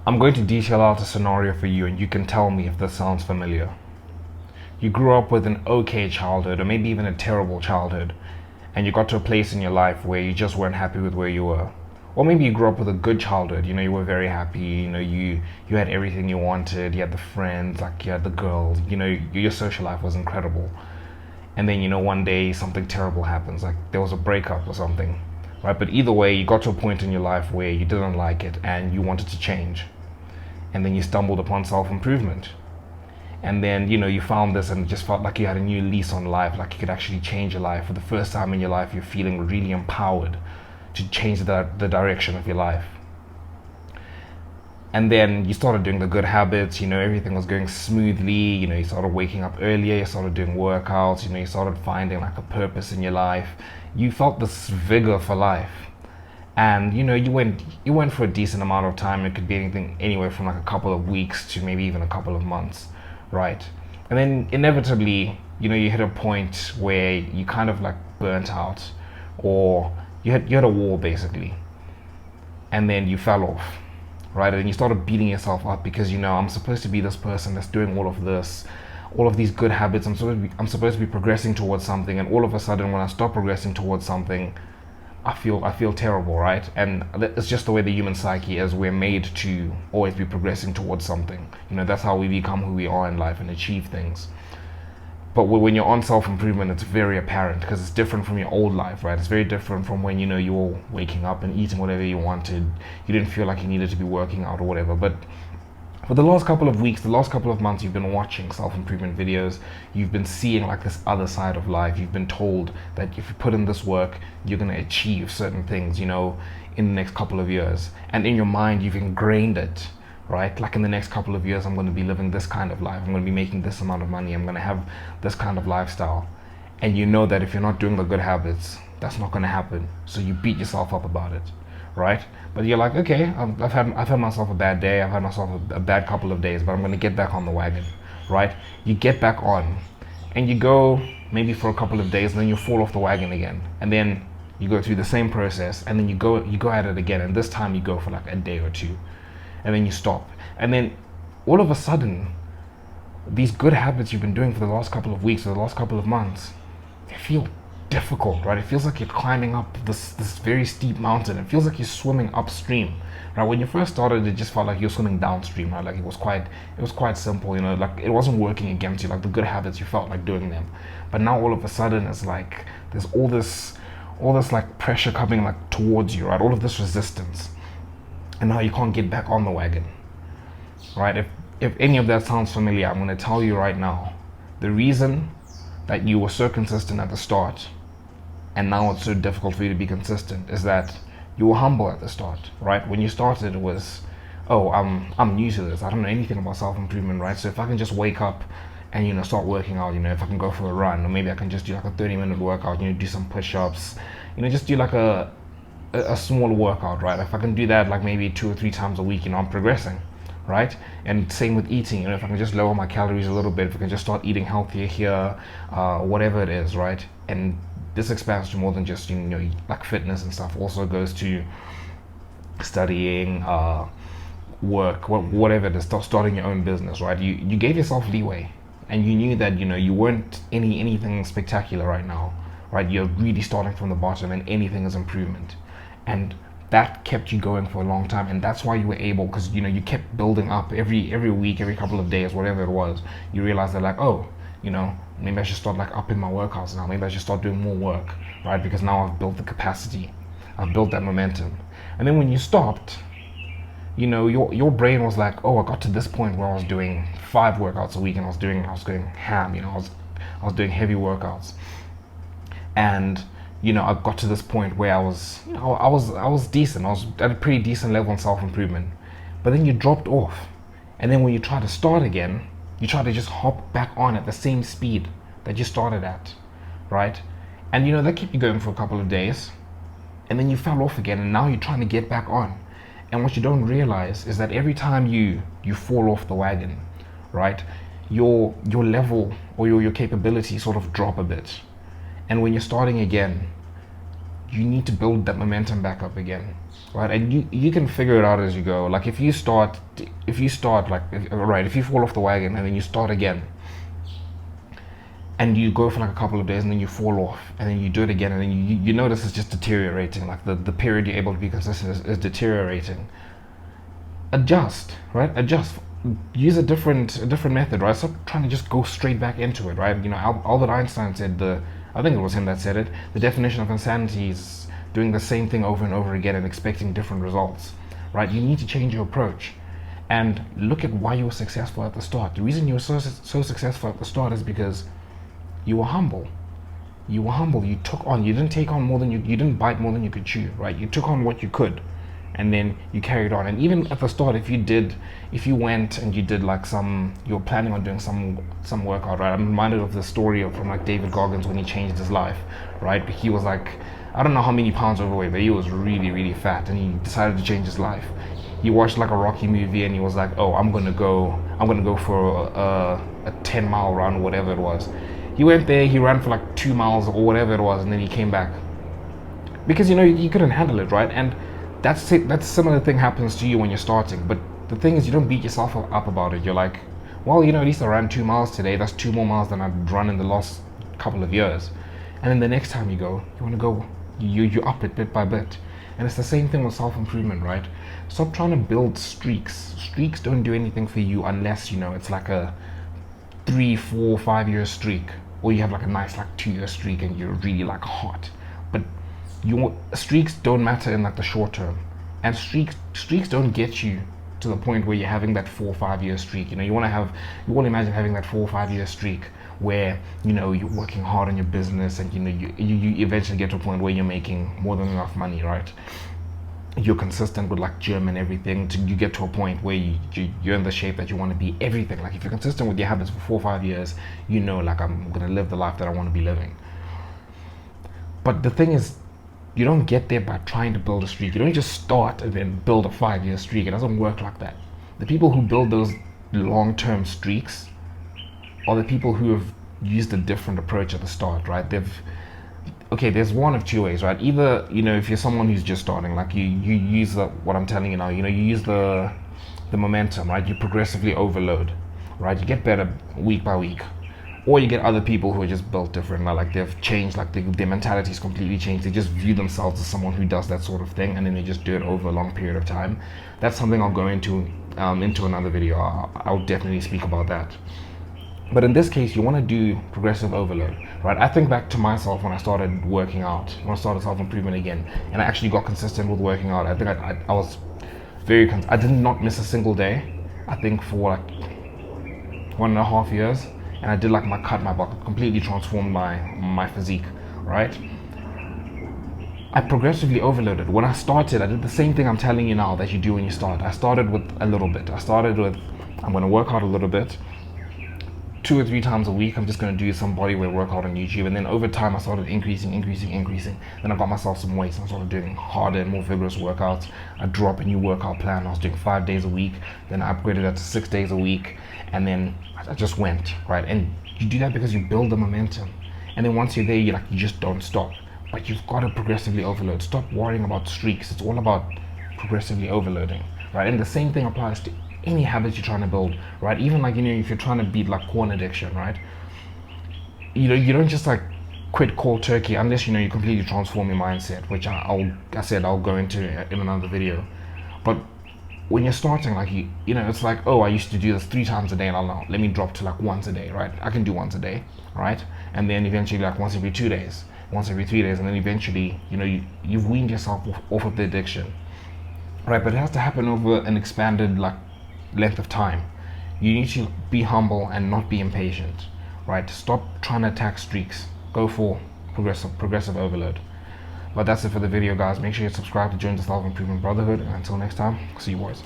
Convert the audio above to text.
I'm going to detail out a scenario for you and you can tell me if this sounds familiar. You grew up with an okay childhood or maybe even a terrible childhood, and you got to a place in your life where you just weren't happy with where you were. Or maybe you grew up with a good childhood, you were very happy, you had everything you wanted, you had the friends, like you had the girls, your social life was incredible. And then, one day something terrible happens, like there was a breakup or something, right? But either way, you got to a point in your life where you didn't like it and you wanted to change. And then you stumbled upon self-improvement. And then, you found this and it just felt like you had a new lease on life, like you could actually change your life. For the first time in your life, you're feeling really empowered to change the direction of your life. And then you started doing the good habits, everything was going smoothly, you started waking up earlier, you started doing workouts, you started finding like a purpose in your life. You felt this vigor for life. And you went for a decent amount of time. It could be anything anywhere from like a couple of weeks to maybe even a couple of months, right? And then inevitably, you hit a point where you kind of like burnt out, or you had a wall basically, and then you fell off, right? And you started beating yourself up because I'm supposed to be this person that's doing all of this, all of these good habits. I'm supposed to be progressing towards something, and all of a sudden, when I stop progressing towards something, I feel terrible, right? And it's just the way the human psyche is. We're made to always be progressing towards something. That's how we become who we are in life and achieve things. But when you're on self-improvement, it's very apparent because it's different from your old life, right? It's very different from when you were waking up and eating whatever you wanted. You didn't feel like you needed to be working out or whatever. But for the last couple of weeks, the last couple of months, you've been watching self-improvement videos. You've been seeing like this other side of life. You've been told that if you put in this work, you're going to achieve certain things, in the next couple of years. And in your mind, you've ingrained it, right? Like in the next couple of years, I'm going to be living this kind of life. I'm going to be making this amount of money. I'm going to have this kind of lifestyle. And you know that if you're not doing the good habits, that's not going to happen. So you beat yourself up about it, right? But you're like, okay, I've had myself a bad day. I've had myself a bad couple of days, but I'm going to get back on the wagon, right? You get back on, and you go maybe for a couple of days, and then you fall off the wagon again, and then you go through the same process, and then you go at it again, and this time you go for like a day or two, and then you stop, and then all of a sudden, these good habits you've been doing for the last couple of weeks or the last couple of months, they feel difficult, right? It feels like you're climbing up this very steep mountain. It feels like you're swimming upstream, right? When you first started, it just felt like you're swimming downstream, right? Like it was quite simple, like it wasn't working against you. Like the good habits, you felt like doing them, but now all of a sudden, it's like there's all this like pressure coming like towards you, right? All of this resistance, and now you can't get back on the wagon, right? If any of that sounds familiar, I'm going to tell you right now, the reason that you were so consistent at the start and now it's so difficult for you to be consistent is that you were humble at the start, right? When you started, it was, oh, I'm new to this. I don't know anything about self-improvement, right? So if I can just wake up and start working out, if I can go for a run, or maybe I can just do like a 30-minute workout, do some push-ups, just do like a small workout, right? If I can do that like maybe 2 or 3 times a week, I'm progressing, right? And same with eating, if I can just lower my calories a little bit, if I can just start eating healthier here, whatever it is, right? And this expands to more than just like fitness and stuff. Also goes to studying, work, whatever it is, starting your own business, right? You gave yourself leeway, and you knew that you weren't anything spectacular right now, right? You're really starting from the bottom, and anything is improvement, and that kept you going for a long time. And that's why you were able, because you kept building up every week, every couple of days, whatever it was. You realized that like, oh, maybe I should start like upping my workouts now. Maybe I should start doing more work, right? Because now I've built the capacity, I've built that momentum. And then when you stopped, your brain was like, oh, I got to this point where I was doing 5 workouts a week, and I was going ham, I was doing heavy workouts, and I got to this point where I was decent. I was at a pretty decent level in self-improvement. But then you dropped off, and then when you try to start again, you try to just hop back on at the same speed that you started at, right? And that kept you going for a couple of days, and then you fell off again, and now you're trying to get back on. And what you don't realize is that every time you fall off the wagon, right, your level or your capability sort of drop a bit. And when you're starting again, you need to build that momentum back up again. right? And you can figure it out as you go. Like if you start like if you fall off the wagon and then you start again, and you go for like a couple of days and then you fall off and then you do it again and then you notice it's just deteriorating, like the period you're able to be consistent is deteriorating. Adjust, right? Adjust. Use a different method, right? Stop trying to just go straight back into it, right? You know, Albert Einstein said I think it was him that said it, the definition of insanity is doing the same thing over and over again and expecting different results, right? You need to change your approach and look at why you were successful at the start. The reason you were so successful at the start is because you were humble. You were humble. You took on. You didn't take on more than you didn't bite more than you could chew, right? You took on what you could, and then you carried on. And even at the start, if you went and you did like you're planning on doing some workout, right? I'm reminded of the story from like David Goggins when he changed his life, right? He was like, I don't know how many pounds overweight, but he was really, really fat, and he decided to change his life. He watched like a Rocky movie, and he was like, oh, I'm gonna go for a 10-mile run, or whatever it was. He went there, he ran for like 2 miles or whatever it was, and then he came back. Because, you know, you couldn't handle it, right? And that's it. That similar thing happens to you when you're starting. But the thing is, you don't beat yourself up about it. You're like, well, you know, at least I ran 2 miles today. That's 2 more miles than I've run in the last couple of years. And then the next time you go, you want to go, you up it bit by bit. And it's the same thing with self-improvement, right? Stop trying to build streaks. Streaks don't do anything for you unless, you know, it's like a 3, 4, 5 year streak, or you have like a nice like 2-year streak and you're really like hot. But streaks don't matter in like the short term, and streaks don't get you to the point where you're having that 4 or 5 year streak. You know, you want to imagine having that 4 or 5 year streak where, you know, you're working hard on your business, and you know you eventually get to a point where you're making more than enough money, right? You're consistent with like gym and everything, you get to a point where you're in the shape that you want to be. Everything, like if you're consistent with your habits for 4 or 5 years, you know, like I'm gonna live the life that I want to be living. But the thing is, you don't get there by trying to build a streak. You don't just start and then build a 5-year streak. It doesn't work like that. The people who build those long-term streaks are the people who have used a different approach at the start, right? There's one of two ways, right? Either, you know, if you're someone who's just starting, like you use what I'm telling you now, you know, you use the momentum, right? You progressively overload, right? You get better week by week. Or you get other people who are just built different, like they've changed, like their mentality's completely changed. They just view themselves as someone who does that sort of thing, and then they just do it over a long period of time. That's something I'll go into another video. I'll definitely speak about that. But in this case, you want to do progressive overload, right? I think back to myself when I started working out, when I started self-improvement again, and I actually got consistent with working out. I think I was very I did not miss a single day, I think, for like 1.5 years. And I did like my bulk, completely transformed my physique, right? I progressively overloaded. When I started, I did the same thing I'm telling you now that you do when you start. I started with a little bit. I started with, I'm going to work out a little bit. 2 or 3 times a week, I'm just going to do some bodyweight workout on YouTube. And then over time, I started increasing. Then I got myself some weights and I started doing harder and more vigorous workouts. I drew up a new workout plan. I was doing 5 days a week. Then I upgraded that to 6 days a week. And then I just went, right? And you do that because you build the momentum. And then once you're there, you just don't stop. But you've got to progressively overload. Stop worrying about streaks. It's all about progressively overloading, right? And the same thing applies to any habits you're trying to build, right? Even like, you know, if you're trying to beat like porn addiction, right? You know, you don't just like quit cold turkey unless, you know, you completely transform your mindset, which I'll go into in another video. But when you're starting, like you know, it's like, oh, I used to do this 3 times a day, and let me drop to like once a day, right? I can do once a day, right? And then eventually like once every 2 days, once every 3 days, and then eventually, you know, you've weaned yourself off of the addiction, right? But it has to happen over an expanded like length of time. You need to be humble and not be impatient, right? Stop trying to attack streaks. Go for progressive overload. But that's it for the video, guys. Make sure you subscribe to join the Self Improvement Brotherhood, and until next time, see you boys.